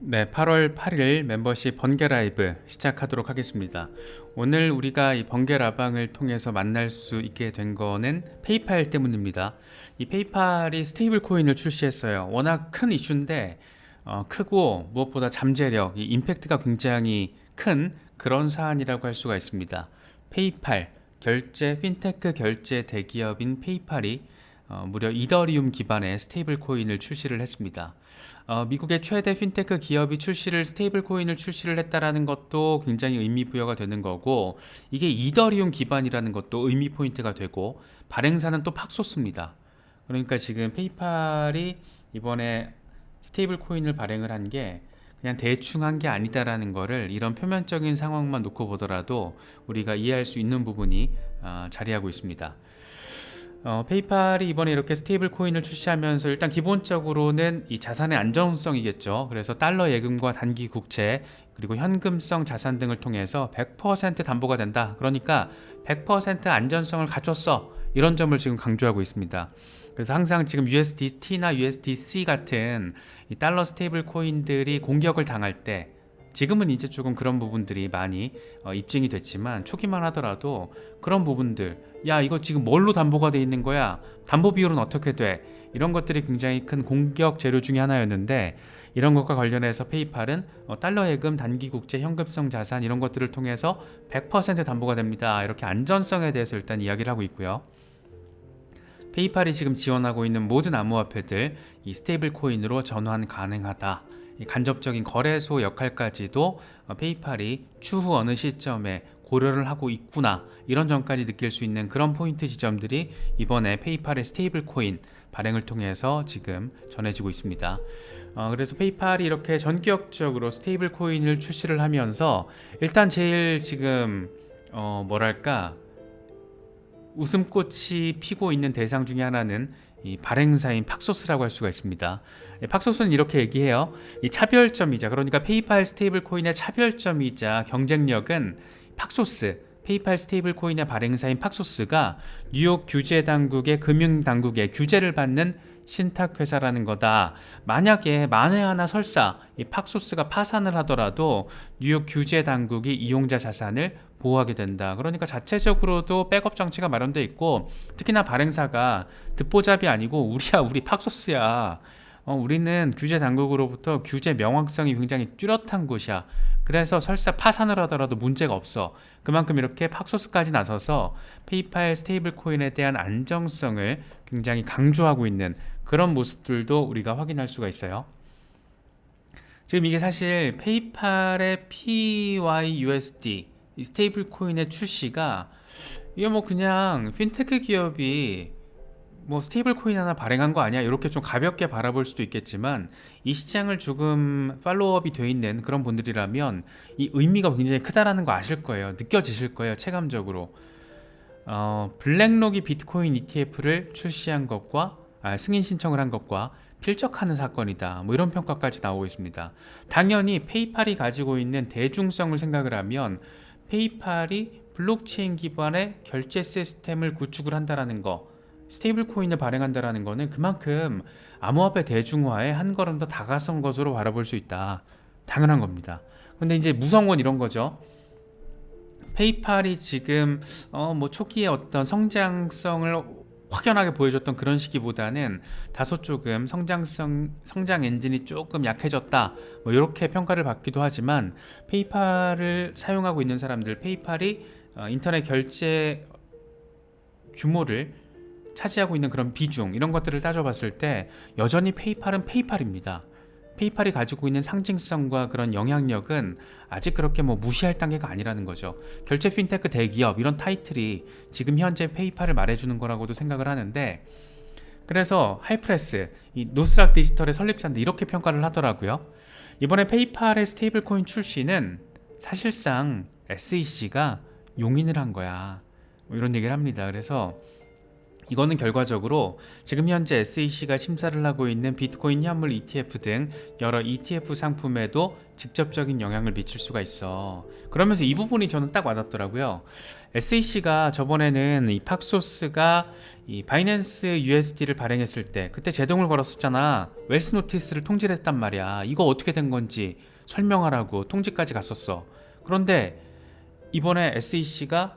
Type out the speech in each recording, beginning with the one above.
네, 8월 8일 멤버십 번개 라이브 시작하도록 하겠습니다. 오늘 우리가 이 번개 라방을 통해서 만날 수 있게 된 거는 페이팔 때문입니다. 이 페이팔이 스테이블 코인을 출시했어요. 워낙 큰 이슈인데 크고 무엇보다 잠재력, 이 임팩트가 굉장히 큰 그런 사안이라고 할 수가 있습니다. 페이팔, 핀테크 결제 대기업인 페이팔이 무려 이더리움 기반의 스테이블 코인을 출시를 했습니다. 미국의 최대 핀테크 기업이 스테이블 코인을 출시를 했다라는 것도 굉장히 의미 부여가 되는 거고, 이게 이더리움 기반이라는 것도 의미 포인트가 되고, 발행사는 또 팍소스입니다. 그러니까 지금 페이팔이 이번에 스테이블 코인을 발행을 한 게 그냥 대충 한 게 아니다라는 거를 이런 표면적인 상황만 놓고 보더라도 우리가 이해할 수 있는 부분이 자리하고 있습니다. 페이팔이 이번에 이렇게 스테이블 코인을 출시하면서 일단 기본적으로는 이 자산의 안정성이겠죠. 그래서 달러 예금과 단기 국채 그리고 현금성 자산 등을 통해서 100% 담보가 된다. 그러니까 100% 안전성을 갖췄어. 이런 점을 지금 강조하고 있습니다. 그래서 항상 지금 USDT나 USDC 같은 이 달러 스테이블 코인들이 공격을 당할 때, 지금은 이제 조금 그런 부분들이 많이 입증이 됐지만 초기만 하더라도 그런 부분들, 야 이거 지금 뭘로 담보가 돼 있는 거야, 담보 비율은 어떻게 돼, 이런 것들이 굉장히 큰 공격 재료 중에 하나였는데, 이런 것과 관련해서 페이팔은 달러 예금, 단기 국채, 현금성 자산 이런 것들을 통해서 100% 담보가 됩니다. 이렇게 안전성에 대해서 일단 이야기를 하고 있고요. 페이팔이 지금 지원하고 있는 모든 암호화폐들 이 스테이블 코인으로 전환 가능하다. 이 간접적인 거래소 역할까지도 페이팔이 추후 어느 시점에 고려를 하고 있구나, 이런 점까지 느낄 수 있는 그런 포인트 지점들이 이번에 페이팔의 스테이블 코인 발행을 통해서 지금 전해지고 있습니다. 그래서 페이팔이 이렇게 전격적으로 스테이블 코인을 출시를 하면서 일단 제일 지금 뭐랄까 웃음꽃이 피고 있는 대상 중에 하나는 이 발행사인 팍소스라고 할 수가 있습니다. 팍소스는 이렇게 얘기해요. 이 차별점이자, 그러니까 페이팔 스테이블 코인의 차별점이자 경쟁력은 팍소스, 페이팔 스테이블 코인의 발행사인 팍소스가 뉴욕 규제 당국의 금융 당국의 규제를 받는 신탁 회사라는 거다. 만약에 만에 하나 설사 이 팍소스가 파산을 하더라도 뉴욕 규제 당국이 이용자 자산을 보호하게 된다. 그러니까 자체적으로도 백업 장치가 마련돼 있고, 특히나 발행사가 듣보잡이 아니고 우리야, 우리 팍소스야. 우리는 규제 당국으로부터 규제 명확성이 굉장히 뚜렷한 곳이야. 그래서 설사 파산을 하더라도 문제가 없어. 그만큼 이렇게 팍소스까지 나서서 페이팔 스테이블 코인에 대한 안정성을 굉장히 강조하고 있는 그런 모습들도 우리가 확인할 수가 있어요. 지금 이게 사실 페이팔의 PYUSD 이 스테이블 코인의 출시가, 이게 뭐 그냥 핀테크 기업이 뭐 스테이블 코인 하나 발행한 거 아니야, 이렇게 좀 가볍게 바라볼 수도 있겠지만, 이 시장을 조금 팔로우업이 돼 있는 그런 분들이라면 이 의미가 굉장히 크다라는 거 아실 거예요. 느껴지실 거예요, 체감적으로. 블랙록이 비트코인 ETF를 출시한 것과 승인 신청을 한 것과 필적하는 사건이다, 뭐 이런 평가까지 나오고 있습니다. 당연히 페이팔이 가지고 있는 대중성을 생각을 하면 페이팔이 블록체인 기반의 결제 시스템을 구축을 한다라는 거, 스테이블 코인을 발행한다라는 거는 그만큼 암호화폐 대중화에 한 걸음 더 다가선 것으로 바라볼 수 있다. 당연한 겁니다. 근데 이제 무서운 건 이런 거죠. 페이팔이 지금 뭐 초기에 어떤 성장성을 확연하게 보여줬던 그런 시기보다는 다소 조금 성장 엔진이 조금 약해졌다, 뭐 이렇게 평가를 받기도 하지만, 페이팔을 사용하고 있는 사람들, 페이팔이 인터넷 결제 규모를 차지하고 있는 그런 비중, 이런 것들을 따져봤을 때 여전히 페이팔은 페이팔입니다. 페이팔이 가지고 있는 상징성과 그런 영향력은 아직 그렇게 뭐 무시할 단계가 아니라는 거죠. 결제 핀테크 대기업, 이런 타이틀이 지금 현재 페이팔을 말해주는 거라고도 생각을 하는데, 그래서 하이프레스, 이 노스락 디지털의 설립자인데 이렇게 평가를 하더라고요. 이번에 페이팔의 스테이블 코인 출시는 사실상 SEC가 용인을 한 거야, 뭐 이런 얘기를 합니다. 그래서 이거는 결과적으로 지금 현재 SEC가 심사를 하고 있는 비트코인 현물 ETF 등 여러 ETF 상품에도 직접적인 영향을 미칠 수가 있어. 그러면서 이 부분이 저는 딱 와닿더라고요. SEC가 저번에는 이 팍소스가 이 바이낸스 USD를 발행했을 때 그때 제동을 걸었었잖아. 웰스 노티스를 통지를 했단 말이야. 이거 어떻게 된 건지 설명하라고 통지까지 갔었어. 그런데 이번에 SEC가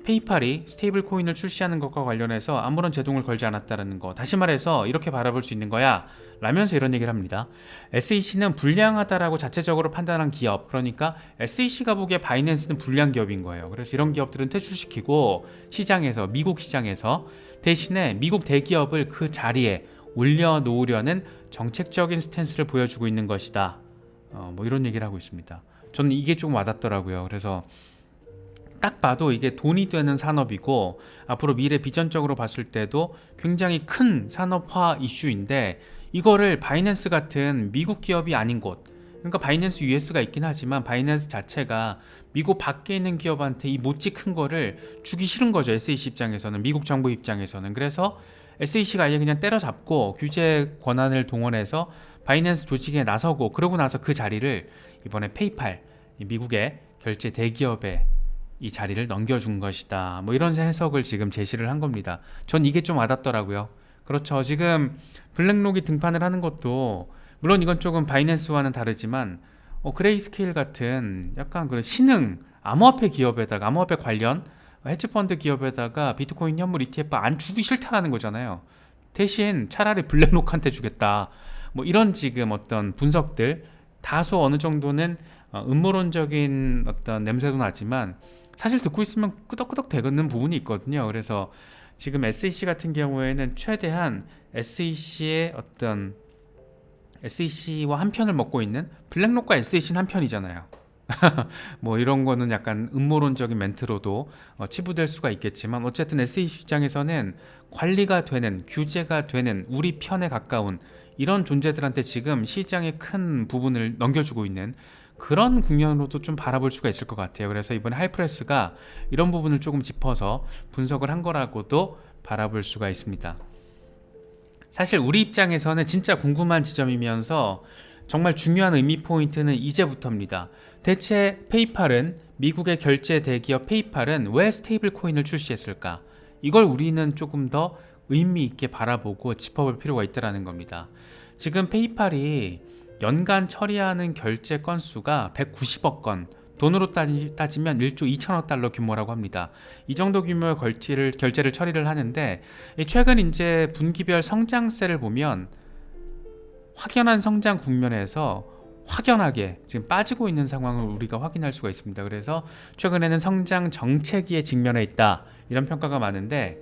페이팔이 스테이블 코인을 출시하는 것과 관련해서 아무런 제동을 걸지 않았다는 거, 다시 말해서 이렇게 바라볼 수 있는 거야 라면서 이런 얘기를 합니다. SEC는 불량하다라고 자체적으로 판단한 기업, 그러니까 SEC가 보기에 바이낸스는 불량 기업인 거예요. 그래서 이런 기업들은 퇴출시키고 시장에서, 미국 시장에서 대신에 미국 대기업을 그 자리에 올려놓으려는 정책적인 스탠스를 보여주고 있는 것이다. 뭐 이런 얘기를 하고 있습니다. 저는 이게 좀 와닿더라고요. 그래서 딱 봐도 이게 돈이 되는 산업이고 앞으로 미래 비전적으로 봤을 때도 굉장히 큰 산업화 이슈인데, 이거를 바이낸스 같은 미국 기업이 아닌 곳, 그러니까 바이낸스 US가 있긴 하지만 바이낸스 자체가 미국 밖에 있는 기업한테 이 못지 큰 거를 주기 싫은 거죠. SEC 입장에서는, 미국 정부 입장에서는. 그래서 SEC가 아예 그냥 때려잡고 규제 권한을 동원해서 바이낸스 조직에 나서고, 그러고 나서 그 자리를 이번에 페이팔, 미국의 결제 대기업에 이 자리를 넘겨준 것이다. 뭐 이런 해석을 지금 제시를 한 겁니다. 전 이게 좀 와닿더라고요. 그렇죠. 지금 블랙록이 등판을 하는 것도 물론 이건 조금 바이낸스와는 다르지만 그레이스케일 같은 약간 그런 신흥 암호화폐 기업에다가, 암호화폐 관련 헤지펀드 기업에다가 비트코인 현물 ETF 안 주기 싫다라는 거잖아요. 대신 차라리 블랙록한테 주겠다. 뭐 이런 지금 어떤 분석들, 다소 어느 정도는 음모론적인 어떤 냄새도 나지만 사실 듣고 있으면 끄덕끄덕 대는 부분이 있거든요. 그래서 지금 SEC 같은 경우에는 최대한 SEC의 어떤 SEC와 한 편을 먹고 있는, 블랙록과 SEC는 한 편이잖아요. 뭐 이런 거는 약간 음모론적인 멘트로도 치부될 수가 있겠지만, 어쨌든 SEC 입장에서는 관리가 되는, 규제가 되는 우리 편에 가까운 이런 존재들한테 지금 시장의 큰 부분을 넘겨주고 있는 그런 국면으로도 좀 바라볼 수가 있을 것 같아요. 그래서 이번에 하이프레스가 이런 부분을 조금 짚어서 분석을 한 거라고도 바라볼 수가 있습니다. 사실 우리 입장에서는 진짜 궁금한 지점이면서 정말 중요한 의미 포인트는 이제부터입니다. 대체 페이팔은, 미국의 결제 대기업 페이팔은 왜 스테이블 코인을 출시했을까? 이걸 우리는 조금 더 의미 있게 바라보고 짚어볼 필요가 있다는 겁니다. 지금 페이팔이 연간 처리하는 결제 건수가 190억 건, 돈으로 따지면 1조 2천억 달러 규모라고 합니다. 이 정도 규모의 결제를 처리를 하는데, 최근 이제 분기별 성장세를 보면 확연한 성장 국면에서 확연하게 지금 빠지고 있는 상황을 우리가 확인할 수가 있습니다. 그래서 최근에는 성장 정체기에 직면해 있다, 이런 평가가 많은데,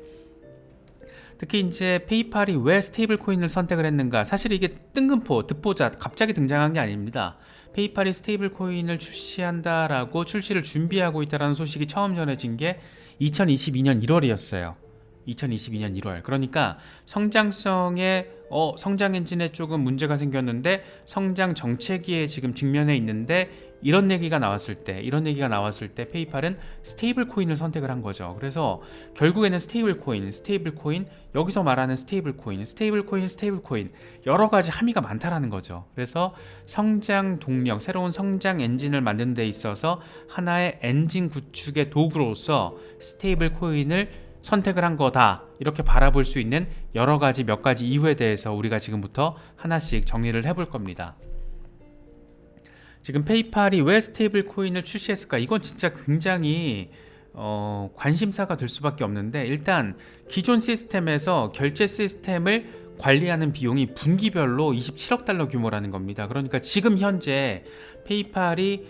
특히 이제 페이팔이 왜 스테이블 코인을 선택을 했는가, 사실 이게 뜬금포, 듣보잡 갑자기 등장한 게 아닙니다. 페이팔이 스테이블 코인을 출시한다라고 출시를 준비하고 있다는 소식이 처음 전해진 게 2022년 1월이었어요. 2022년 1월. 그러니까 성장성에 성장 엔진에 조금 문제가 생겼는데 성장 정체기에 지금 직면해 있는데, 이런 얘기가 나왔을 때 페이팔은 스테이블 코인을 선택을 한 거죠. 그래서 결국에는 스테이블 코인, 여기서 말하는 스테이블 코인 여러 가지 함의가 많다라는 거죠. 그래서 성장 동력, 새로운 성장 엔진을 만드는 데 있어서 하나의 엔진 구축의 도구로서 스테이블 코인을 선택을 한 거다, 이렇게 바라볼 수 있는 여러 가지, 몇 가지 이유에 대해서 우리가 지금부터 하나씩 정리를 해볼 겁니다. 지금 페이팔이 왜 스테이블 코인을 출시했을까? 이건 진짜 굉장히 관심사가 될 수밖에 없는데, 일단 기존 시스템에서 결제 시스템을 관리하는 비용이 분기별로 27억 달러 규모라는 겁니다. 그러니까 지금 현재 페이팔이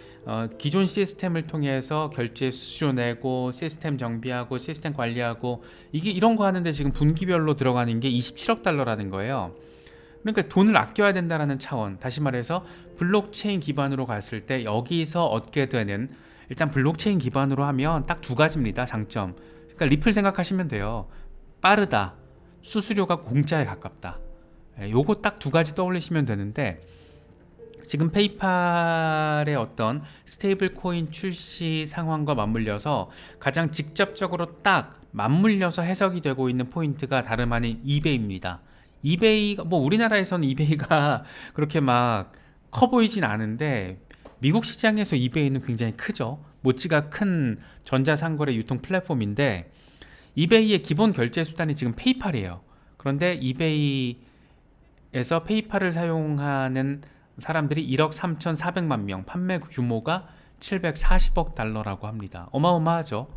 기존 시스템을 통해서 결제 수수료 내고 시스템 정비하고 시스템 관리하고 이런 거 하는데 지금 분기별로 들어가는 게 27억 달러라는 거예요. 그러니까 돈을 아껴야 된다는 차원, 다시 말해서 블록체인 기반으로 갔을 때 여기서 얻게 되는, 일단 블록체인 기반으로 하면 딱 두 가지입니다. 장점. 그러니까 리플 생각하시면 돼요. 빠르다, 수수료가 공짜에 가깝다. 요거 딱 두 가지 떠올리시면 되는데, 지금 페이팔의 어떤 스테이블 코인 출시 상황과 맞물려서 가장 직접적으로 딱 맞물려서 해석이 되고 있는 포인트가 다름 아닌 이베이입니다. 이베이가 뭐 우리나라에서는 이베이가 그렇게 막 커 보이진 않은데 미국 시장에서 이베이는 굉장히 크죠. 모찌가 큰 전자상거래 유통 플랫폼인데 이베이의 기본 결제 수단이 지금 페이팔이에요. 그런데 이베이에서 페이팔을 사용하는 사람들이 1억 3,400만 명, 판매 규모가 740억 달러라고 합니다. 어마어마하죠.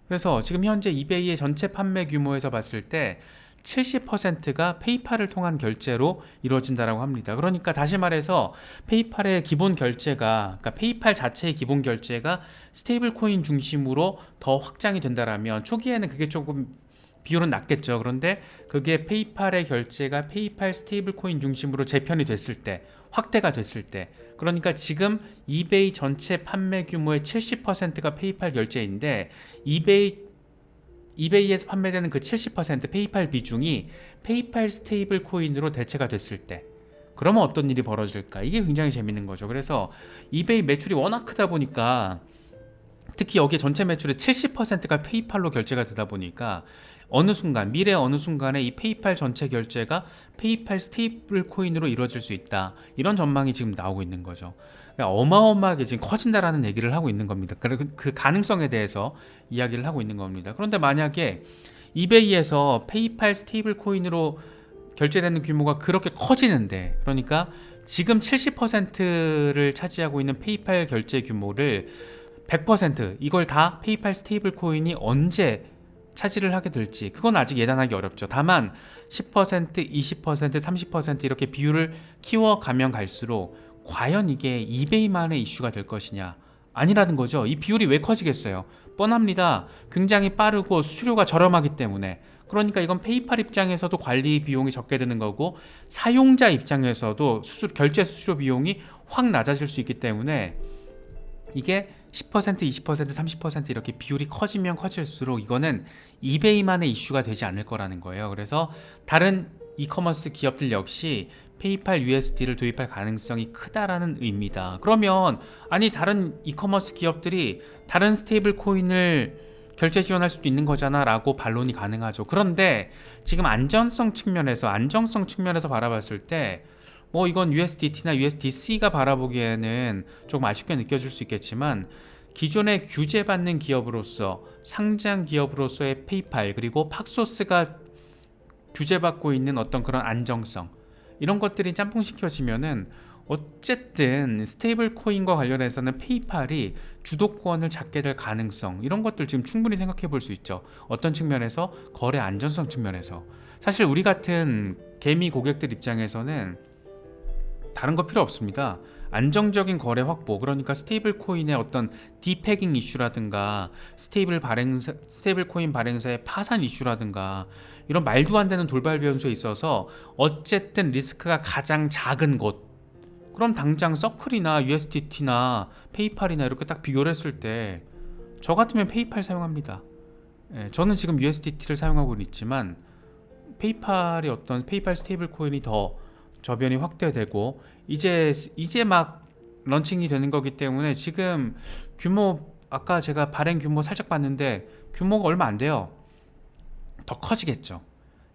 그래서 지금 현재 이베이의 전체 판매 규모에서 봤을 때 70%가 페이팔을 통한 결제로 이루어진다고 합니다. 그러니까 다시 말해서 페이팔의 기본 결제가, 그러니까 페이팔 자체의 기본 결제가 스테이블 코인 중심으로 더 확장이 된다라면 초기에는 그게 조금 비율은 낮겠죠. 그런데 그게 페이팔의 결제가 페이팔 스테이블 코인 중심으로 재편이 됐을 때, 확대가 됐을 때, 그러니까 지금 이베이 전체 판매 규모의 70%가 페이팔 결제인데 이베이에서 판매되는 그 70% 페이팔 비중이 페이팔 스테이블 코인으로 대체가 됐을 때, 그러면 어떤 일이 벌어질까? 이게 굉장히 재밌는 거죠. 그래서 이베이 매출이 워낙 크다 보니까, 특히 여기 전체 매출의 70%가 페이팔로 결제가 되다 보니까 어느 순간, 미래 어느 순간에 이 페이팔 전체 결제가 페이팔 스테이블 코인으로 이루어질 수 있다, 이런 전망이 지금 나오고 있는 거죠. 어마어마하게 지금 커진다라는 얘기를 하고 있는 겁니다. 그 가능성에 대해서 이야기를 하고 있는 겁니다. 그런데 만약에 이베이에서 페이팔 스테이블 코인으로 결제되는 규모가 그렇게 커지는데, 그러니까 지금 70%를 차지하고 있는 페이팔 결제 규모를 100% 이걸 다 페이팔 스테이블 코인이 언제 차지를 하게 될지, 그건 아직 예단하기 어렵죠. 다만 10%, 20%, 30% 이렇게 비율을 키워가면 갈수록 과연 이게 이베이만의 이슈가 될 것이냐? 아니라는 거죠. 이 비율이 왜 커지겠어요? 뻔합니다. 굉장히 빠르고 수수료가 저렴하기 때문에. 그러니까 이건 페이팔 입장에서도 관리 비용이 적게 드는 거고, 사용자 입장에서도 결제 수수료 비용이 확 낮아질 수 있기 때문에 이게 10%, 20%, 30% 이렇게 비율이 커지면 커질수록 이거는 이베이만의 이슈가 되지 않을 거라는 거예요. 그래서 다른 이커머스 기업들 역시 페이팔 USD를 도입할 가능성이 크다라는 의미다. 그러면 아니 다른 이커머스 기업들이 다른 스테이블 코인을 결제 지원할 수도 있는 거잖아 라고 반론이 가능하죠. 그런데 지금 안정성 측면에서 바라봤을 때 뭐 이건 USDT나 USDC가 바라보기에는 조금 아쉽게 느껴질 수 있겠지만, 기존에 규제받는 기업으로서, 상장 기업으로서의 페이팔, 그리고 팍소스가 규제받고 있는 어떤 그런 안정성, 이런 것들이 짬뽕시켜지면은 어쨌든 스테이블 코인과 관련해서는 페이팔이 주도권을 잡게 될 가능성, 이런 것들 지금 충분히 생각해 볼 수 있죠. 어떤 측면에서? 거래 안전성 측면에서. 사실 우리 같은 개미 고객들 입장에서는 다른 거 필요 없습니다. 안정적인 거래 확보, 그러니까 스테이블 코인의 어떤 디패깅 이슈라든가 스테이블 코인 발행사의 파산 이슈라든가 이런 말도 안 되는 돌발 변수에 있어서 어쨌든 리스크가 가장 작은 곳, 그럼 당장 서클이나 USDT나 페이팔이나 이렇게 딱 비교를 했을 때 저 같으면 페이팔 사용합니다. 저는 지금 USDT를 사용하고 있지만 페이팔 스테이블 코인이 더 저변이 확대되고 이제 막 런칭이 되는 거기 때문에 지금 규모, 아까 제가 발행 규모 살짝 봤는데 규모가 얼마 안 돼요. 더 커지겠죠.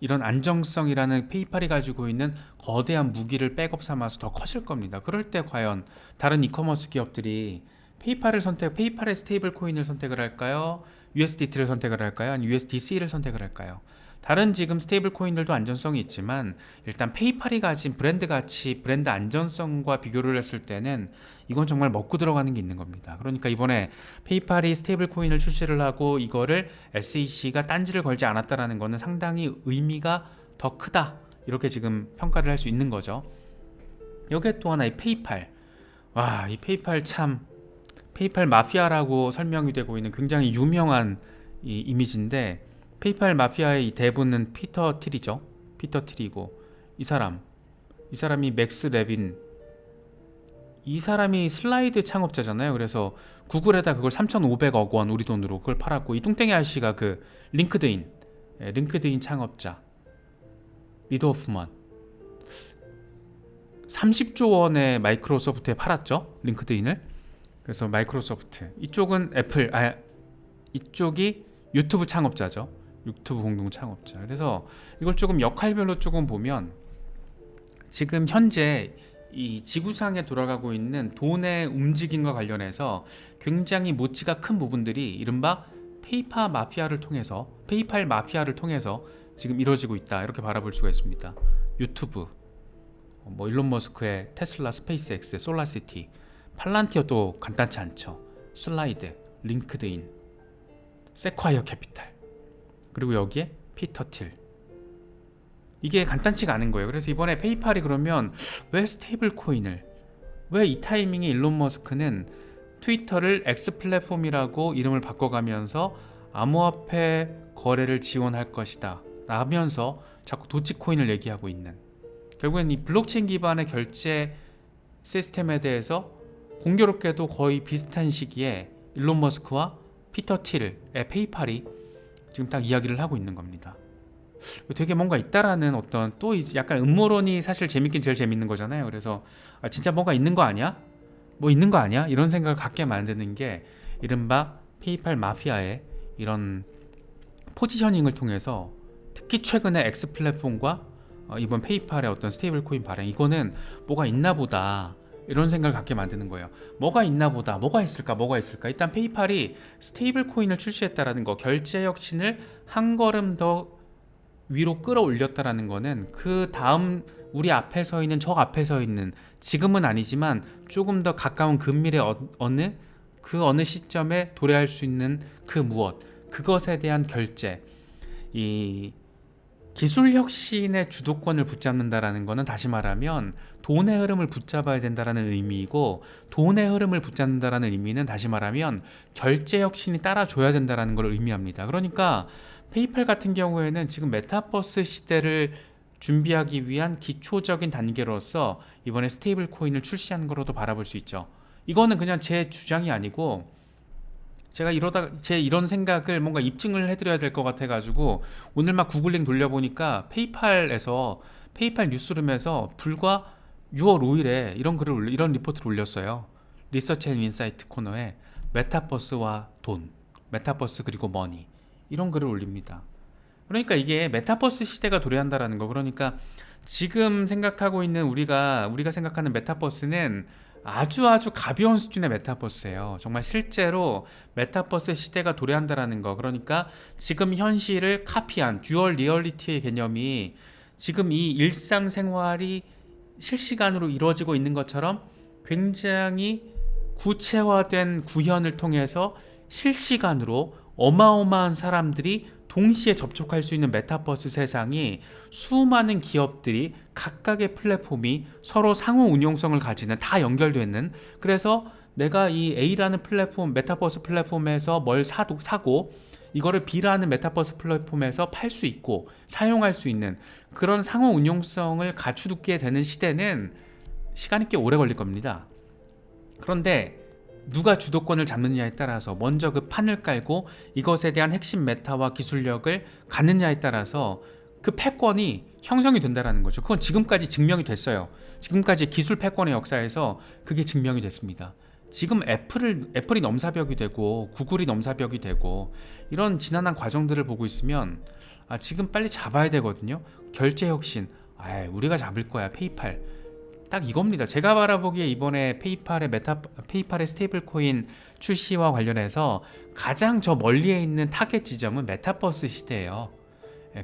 이런 안정성이라는 페이팔이 가지고 있는 거대한 무기를 백업 삼아서 더 커질 겁니다. 그럴 때 과연 다른 이커머스 기업들이 페이팔의 스테이블 코인을 선택을 할까요? USDT를 선택을 할까요? 아니면 USDC를 선택을 할까요? 다른 지금 스테이블 코인들도 안전성이 있지만 일단 페이팔이 가진 브랜드 가치, 브랜드 안전성과 비교를 했을 때는 이건 정말 먹고 들어가는 게 있는 겁니다. 그러니까 이번에 페이팔이 스테이블 코인을 출시를 하고 이거를 SEC가 딴지를 걸지 않았다라는 거는 상당히 의미가 더 크다, 이렇게 지금 평가를 할 수 있는 거죠. 여기에 또 하나 이 페이팔, 이 페이팔 참, 페이팔 마피아라고 설명이 되고 있는 굉장히 유명한 이 이미지인데, 페이팔 마피아의 이 대부는 피터 틸이죠. 피터 틸이고 이 사람이 맥스 레빈, 이 사람이 슬라이드 창업자잖아요. 그래서 구글에다 그걸 3,500억 원 우리 돈으로 그걸 팔았고, 이 뚱땡이 아저씨가 그 링크드인 창업자 리드 호프먼, 30조 원의 마이크로소프트에 팔았죠, 링크드인을. 그래서 마이크로소프트, 이쪽은 애플, 이쪽이 유튜브 창업자죠. 유튜브 공동 창업자. 그래서 이걸 조금 역할별로 조금 보면 지금 현재 이 지구상에 돌아가고 있는 돈의 움직임과 관련해서 굉장히 모치가 큰 부분들이 이른바 페이팔 마피아를 통해서 지금 이루어지고 있다, 이렇게 바라볼 수가 있습니다. 유튜브, 뭐 일론 머스크의 테슬라, 스페이스X, 솔라시티, 팔란티어도 간단치 않죠. 슬라이드, 링크드인, 세콰이어 캐피탈, 그리고 여기에 피터 틸. 이게 간단치가 않은 거예요. 그래서 이번에 페이팔이 그러면 왜 스테이블 코인을, 왜 이 타이밍에 일론 머스크는 트위터를 X 플랫폼이라고 이름을 바꿔가면서 암호화폐 거래를 지원할 것이다 라면서 자꾸 도치코인을 얘기하고 있는, 결국엔 이 블록체인 기반의 결제 시스템에 대해서 공교롭게도 거의 비슷한 시기에 일론 머스크와 피터 틸의 페이팔이 지금 딱 이야기를 하고 있는 겁니다. 되게 뭔가 있다라는 어떤 또 약간 음모론이 사실 재밌긴 제일 재밌는 거잖아요. 그래서 진짜 뭔가 있는 거 아니야? 뭐 있는 거 아니야? 이런 생각을 갖게 만드는 게 이른바 페이팔 마피아의 이런 포지셔닝을 통해서, 특히 최근에 X 플랫폼과 이번 페이팔의 어떤 스테이블 코인 발행, 이거는 뭐가 있나 보다 이런 생각을 갖게 만드는 거예요. 뭐가 있나 보다, 뭐가 있을까. 일단 페이팔이 스테이블 코인을 출시했다라는 거, 결제 혁신을 한 걸음 더 위로 끌어올렸다라는 거는 그 다음 우리 앞에 서 있는, 저 앞에 서 있는, 지금은 아니지만 조금 더 가까운 근미래 어느 시점에 도래할 수 있는 그 무엇, 그것에 대한 결제, 이 기술 혁신의 주도권을 붙잡는다라는 것은 다시 말하면 돈의 흐름을 붙잡아야 된다라는 의미이고, 돈의 흐름을 붙잡는다라는 의미는 다시 말하면 결제 혁신이 따라줘야 된다라는 걸 의미합니다. 그러니까 페이팔 같은 경우에는 지금 메타버스 시대를 준비하기 위한 기초적인 단계로서 이번에 스테이블 코인을 출시한 거로도 바라볼 수 있죠. 이거는 그냥 제 주장이 아니고, 제가 이런 생각을 뭔가 입증을 해드려야 될 것 같아가지고 오늘 막 구글링 돌려보니까 페이팔에서, 페이팔 뉴스룸에서 불과 6월 5일에 이런 리포트를 올렸어요. 리서치 앤 인사이트 코너에 메타버스와 돈, 메타버스 그리고 머니, 이런 글을 올립니다. 그러니까 이게 메타버스 시대가 도래한다라는 거. 그러니까 지금 생각하고 있는 우리가 생각하는 메타버스는 아주 가벼운 수준의 메타버스예요. 정말 실제로 메타버스 시대가 도래한다라는 거. 그러니까 지금 현실을 카피한 듀얼 리얼리티의 개념이 지금 이 일상생활이 실시간으로 이루어지고 있는 것처럼 굉장히 구체화된 구현을 통해서 실시간으로 어마어마한 사람들이 동시에 접촉할 수 있는 메타버스 세상이, 수많은 기업들이 각각의 플랫폼이 서로 상호 운용성을 가지는, 다 연결되는, 그래서 내가 이 A라는 플랫폼, 메타버스 플랫폼에서 뭘 사고 이거를 B라는 메타버스 플랫폼에서 팔 수 있고 사용할 수 있는 그런 상호 운용성을 갖추게 되는 시대는 시간이 꽤 오래 걸릴 겁니다. 그런데 누가 주도권을 잡느냐에 따라서, 먼저 그 판을 깔고 이것에 대한 핵심 메타와 기술력을 갖느냐에 따라서 그 패권이 형성이 된다는 거죠. 그건 지금까지 증명이 됐어요. 지금까지 기술 패권의 역사에서 그게 증명이 됐습니다. 지금 애플이 넘사벽이 되고 구글이 넘사벽이 되고 이런 지난한 과정들을 보고 있으면 지금 빨리 잡아야 되거든요. 결제 혁신, 우리가 잡을 거야. 페이팔 딱 이겁니다. 제가 바라보기에 이번에 페이팔의 스테이블 코인 출시와 관련해서 가장 저 멀리에 있는 타겟 지점은 메타버스 시대예요.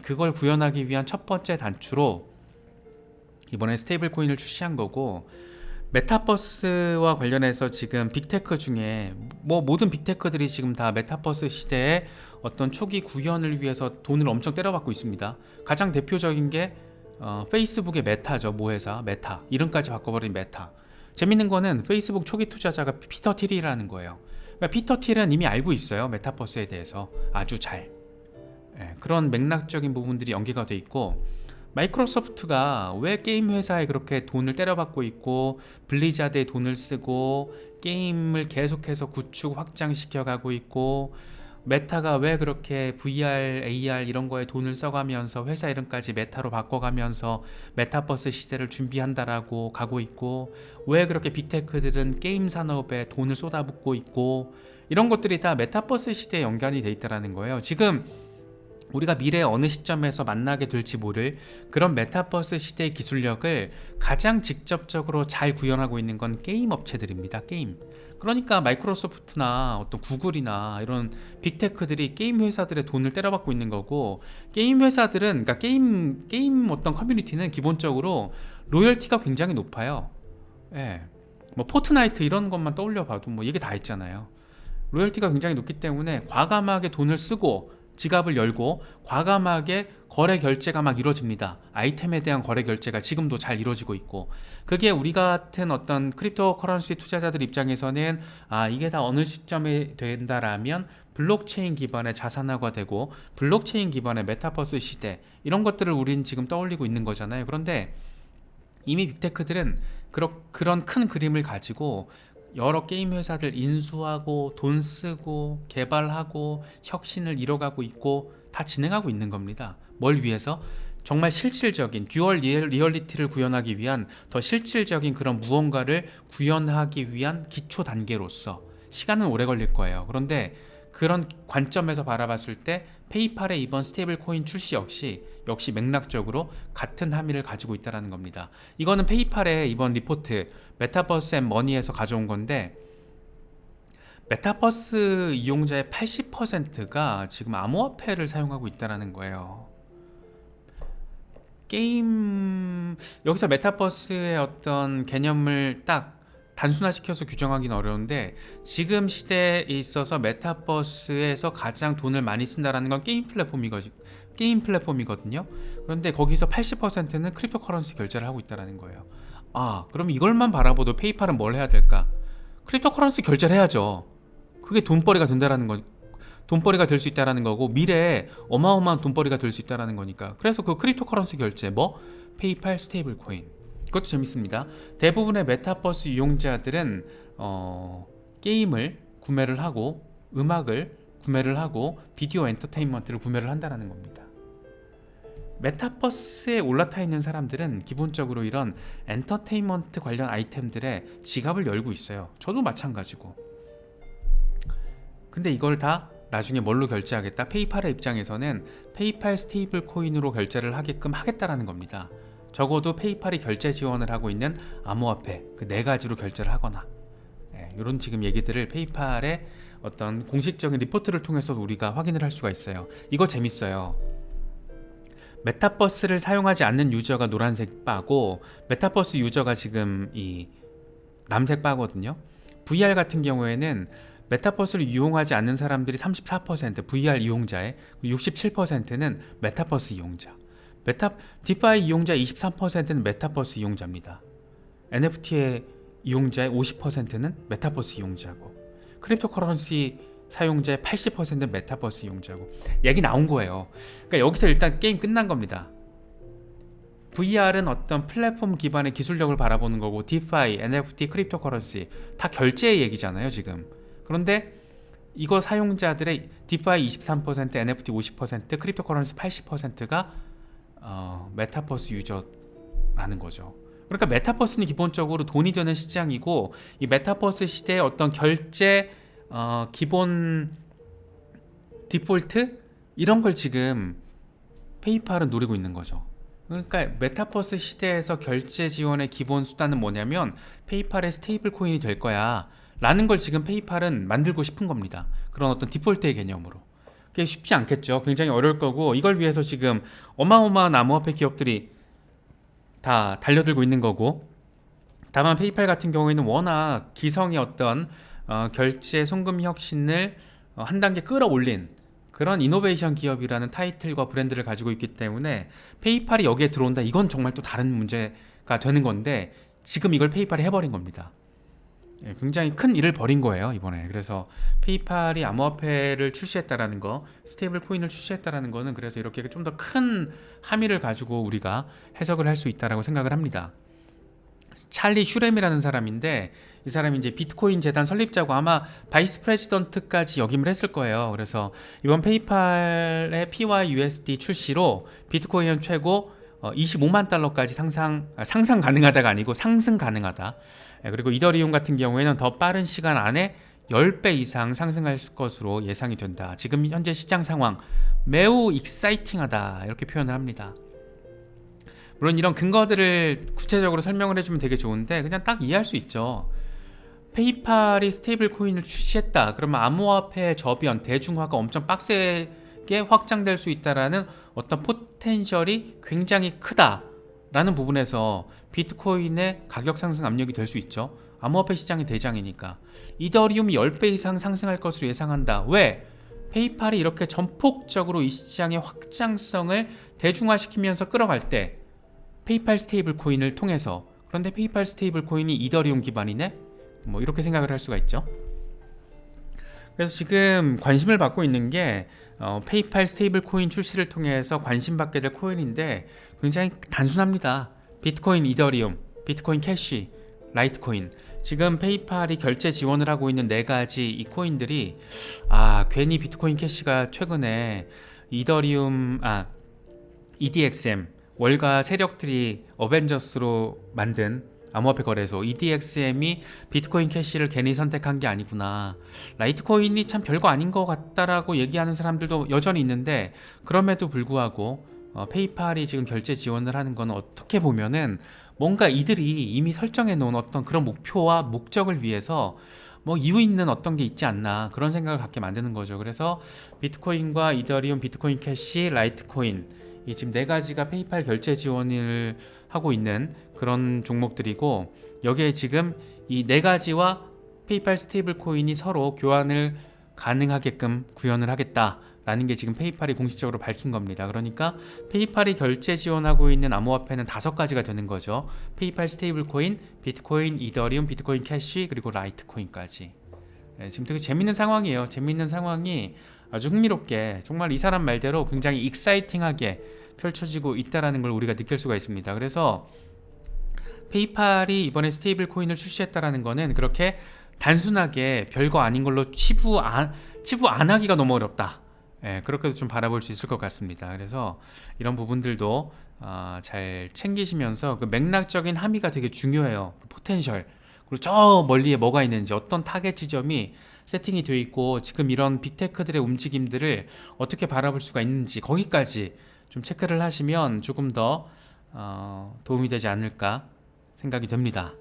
그걸 구현하기 위한 첫 번째 단추로 이번에 스테이블 코인을 출시한 거고, 메타버스와 관련해서 지금 빅테크 중에 모든 빅테크들이 지금 다 메타버스 시대의 어떤 초기 구현을 위해서 돈을 엄청 때려받고 있습니다. 가장 대표적인 게 페이스북의 메타죠. 모회사 메타, 이름까지 바꿔버린 메타. 재밌는 거는 페이스북 초기 투자자가 피터 틸이라는 거예요. 그러니까 피터 틸은 이미 알고 있어요. 메타버스에 대해서 아주 잘. 그런 맥락적인 부분들이 연계가 돼 있고, 마이크로소프트가 왜 게임 회사에 그렇게 돈을 때려받고 있고 블리자드에 돈을 쓰고 게임을 계속해서 구축 확장시켜 가고 있고, 메타가 왜 그렇게 VR, AR 이런 거에 돈을 써가면서 회사 이름까지 메타로 바꿔가면서 메타버스 시대를 준비한다라고 가고 있고, 왜 그렇게 빅테크들은 게임 산업에 돈을 쏟아붓고 있고, 이런 것들이 다 메타버스 시대에 연관이 돼 있다는 거예요. 지금 우리가 미래 어느 시점에서 만나게 될지 모를 그런 메타버스 시대의 기술력을 가장 직접적으로 잘 구현하고 있는 건 게임 업체들입니다. 게임. 그러니까 마이크로소프트나 어떤 구글이나 이런 빅테크들이 게임 회사들의 돈을 때려받고 있는 거고, 게임 회사들은, 그러니까 게임 어떤 커뮤니티는 기본적으로 로열티가 굉장히 높아요. 예. 뭐 포트나이트 이런 것만 떠올려 봐도 뭐 이게 다 있잖아요. 로열티가 굉장히 높기 때문에 과감하게 돈을 쓰고 지갑을 열고 과감하게 거래 결제가 막 이루어집니다. 아이템에 대한 거래 결제가 지금도 잘 이루어지고 있고, 그게 우리 같은 어떤 크립토 커런시 투자자들 입장에서는 이게 다 어느 시점에 된다라면 블록체인 기반의 자산화가 되고 블록체인 기반의 메타버스 시대, 이런 것들을 우린 지금 떠올리고 있는 거잖아요. 그런데 이미 빅테크들은 그런 큰 그림을 가지고 여러 게임 회사들 인수하고 돈 쓰고 개발하고 혁신을 이뤄가고 있고 다 진행하고 있는 겁니다. 뭘 위해서? 정말 실질적인 듀얼 리얼리티를 구현하기 위한, 더 실질적인 그런 무언가를 구현하기 위한 기초 단계로서 시간은 오래 걸릴 거예요. 그런데 그런 관점에서 바라봤을 때 페이팔의 이번 스테이블 코인 출시 역시 맥락적으로 같은 함의를 가지고 있다는 겁니다. 이거는 페이팔의 이번 리포트 메타버스 앤 머니에서 가져온 건데, 메타버스 이용자의 80%가 지금 암호화폐를 사용하고 있다는 거예요. 게임, 여기서 메타버스의 어떤 개념을 딱 단순화시켜서 규정하기는 어려운데, 지금 시대에 있어서 메타버스에서 가장 돈을 많이 쓴다는 건 게임 플랫폼이거든요. 그런데 거기서 80%는 크립토 커런시 결제를 하고 있다는 거예요. 그럼 이걸만 바라보도 페이팔은 뭘 해야 될까? 크립토 커런시 결제를 해야죠. 그게 돈벌이가 된다라는 건, 돈벌이가 될 수 있다는 거고, 미래에 어마어마한 돈벌이가 될 수 있다는 거니까. 그래서 그 크립토 커런시 결제, 페이팔 스테이블 코인, 그것도 재밌습니다. 대부분의 메타버스 이용자들은 게임을 구매를 하고 음악을 구매를 하고 비디오 엔터테인먼트를 구매를 한다는 겁니다. 메타버스에 올라타 있는 사람들은 기본적으로 이런 엔터테인먼트 관련 아이템들에 지갑을 열고 있어요. 저도 마찬가지고. 근데 이걸 다 나중에 뭘로 결제하겠다? 페이팔의 입장에서는 페이팔 스테이블 코인으로 결제를 하게끔 하겠다라는 겁니다. 적어도 페이팔이 결제 지원을 하고 있는 암호화폐 그 4가지로 결제를 하거나, 이런 지금 얘기들을 페이팔의 어떤 공식적인 리포트를 통해서 우리가 확인을 할 수가 있어요. 이거 재밌어요. 메타버스를 사용하지 않는 유저가 노란색 바고, 메타버스 유저가 지금 이 남색 바거든요. VR 같은 경우에는 메타버스를 이용하지 않는 사람들이 34%, VR 이용자의 67%는 메타버스 이용자. 디파이 이용자 23%는 메타버스 이용자입니다. NFT의 이용자의 50%는 메타버스 이용자고, 크립토 커런시 사용자의 80%는 메타버스 이용자고. 얘기 나온 거예요. 그러니까 여기서 일단 게임 끝난 겁니다. VR은 어떤 플랫폼 기반의 기술력을 바라보는 거고, 디파이, NFT, 크립토 커런시 다 결제의 얘기잖아요 지금. 그런데 이거 사용자들의 디파이 23%, NFT 50%, 크립토 커런시 80%가 메타버스 유저라는 거죠. 그러니까 메타버스는 기본적으로 돈이 되는 시장이고, 이 메타버스 시대의 어떤 결제 기본 디폴트 이런 걸 지금 페이팔은 노리고 있는 거죠. 그러니까 메타버스 시대에서 결제 지원의 기본 수단은 뭐냐면 페이팔의 스테이블 코인이 될 거야 라는 걸 지금 페이팔은 만들고 싶은 겁니다. 그런 어떤 디폴트의 개념으로. 그게 쉽지 않겠죠. 굉장히 어려울 거고, 이걸 위해서 지금 어마어마한 암호화폐 기업들이 다 달려들고 있는 거고, 다만 페이팔 같은 경우에는 워낙 기성의 어떤 결제 송금 혁신을 한 단계 끌어올린 그런 이노베이션 기업이라는 타이틀과 브랜드를 가지고 있기 때문에 페이팔이 여기에 들어온다, 이건 정말 또 다른 문제가 되는 건데, 지금 이걸 페이팔이 해버린 겁니다. 굉장히 큰 일을 벌인 거예요 이번에. 그래서 페이팔이 암호화폐를 출시했다라는 거, 스테이블 코인을 출시했다라는 거는 그래서 이렇게 좀 더 큰 함의를 가지고 우리가 해석을 할 수 있다라고 생각을 합니다. 찰리 슈렘이라는 사람인데, 이 사람이 이제 비트코인 재단 설립자고 아마 바이스 프레지던트까지 역임을 했을 거예요. 그래서 이번 페이팔의 PYUSD 출시로 비트코인은 최고 25만 달러까지 상상 가능하다가 아니고 상승 가능하다. 그리고 이더리움 같은 경우에는 더 빠른 시간 안에 10배 이상 상승할 것으로 예상이 된다. 지금 현재 시장 상황 매우 익사이팅하다 이렇게 표현을 합니다. 물론 이런 근거들을 구체적으로 설명을 해주면 되게 좋은데 그냥 딱 이해할 수 있죠. 페이팔이 스테이블 코인을 출시했다. 그러면 암호화폐 저변 대중화가 엄청 빡세게 확장될 수 있다라는 어떤 포텐셜이 굉장히 크다라는 부분에서 비트코인의 가격 상승 압력이 될 수 있죠. 암호화폐 시장의 대장이니까. 이더리움이 10배 이상 상승할 것으로 예상한다. 왜? 페이팔이 이렇게 전폭적으로 이 시장의 확장성을 대중화시키면서 끌어갈 때 페이팔 스테이블 코인을 통해서. 그런데 페이팔 스테이블 코인이 이더리움 기반이네? 뭐 이렇게 생각을 할 수가 있죠. 그래서 지금 관심을 받고 있는 게 페이팔 스테이블 코인 출시를 통해서 관심받게 될 코인인데 굉장히 단순합니다. 비트코인 이더리움, 비트코인 캐시, 라이트코인. 지금 페이팔이 결제 지원을 하고 있는 4가지 이 코인들이 괜히 비트코인 캐시가 최근에 이더리움 EDXM 월가 세력들이 어벤져스로 만든 암호화폐 거래소 EDXM이 비트코인 캐시를 괜히 선택한 게 아니구나. 라이트코인이 참 별거 아닌 것 같다라고 얘기하는 사람들도 여전히 있는데 그럼에도 불구하고 페이팔이 지금 결제 지원을 하는 건 어떻게 보면은 뭔가 이들이 이미 설정해 놓은 어떤 그런 목표와 목적을 위해서 뭐 이유 있는 어떤 게 있지 않나 그런 생각을 갖게 만드는 거죠. 그래서 비트코인과 이더리움, 비트코인 캐시, 라이트코인 이 지금 4가지가 페이팔 결제 지원을 하고 있는 그런 종목들이고 여기에 지금 이 4가지와 페이팔 스테이블 코인이 서로 교환을 가능하게끔 구현을 하겠다라는 게 지금 페이팔이 공식적으로 밝힌 겁니다. 그러니까 페이팔이 결제 지원하고 있는 암호화폐는 5가지가 되는 거죠. 페이팔 스테이블 코인, 비트코인, 이더리움, 비트코인 캐시 그리고 라이트코인까지. 지금 되게 재밌는 상황이에요. 재밌는 상황이 아주 흥미롭게 정말 이 사람 말대로 굉장히 익사이팅하게 펼쳐지고 있다는 걸 우리가 느낄 수가 있습니다. 그래서 페이팔이 이번에 스테이블 코인을 출시했다는 거는 그렇게 단순하게 별거 아닌 걸로 치부 안 하기가 너무 어렵다. 그렇게도 좀 바라볼 수 있을 것 같습니다. 그래서 이런 부분들도 잘 챙기시면서 그 맥락적인 함의가 되게 중요해요. 포텐셜 그리고 저 멀리에 뭐가 있는지 어떤 타겟 지점이 세팅이 되어 있고 지금 이런 빅테크들의 움직임들을 어떻게 바라볼 수가 있는지 거기까지 좀 체크를 하시면 조금 더 도움이 되지 않을까 생각이 됩니다.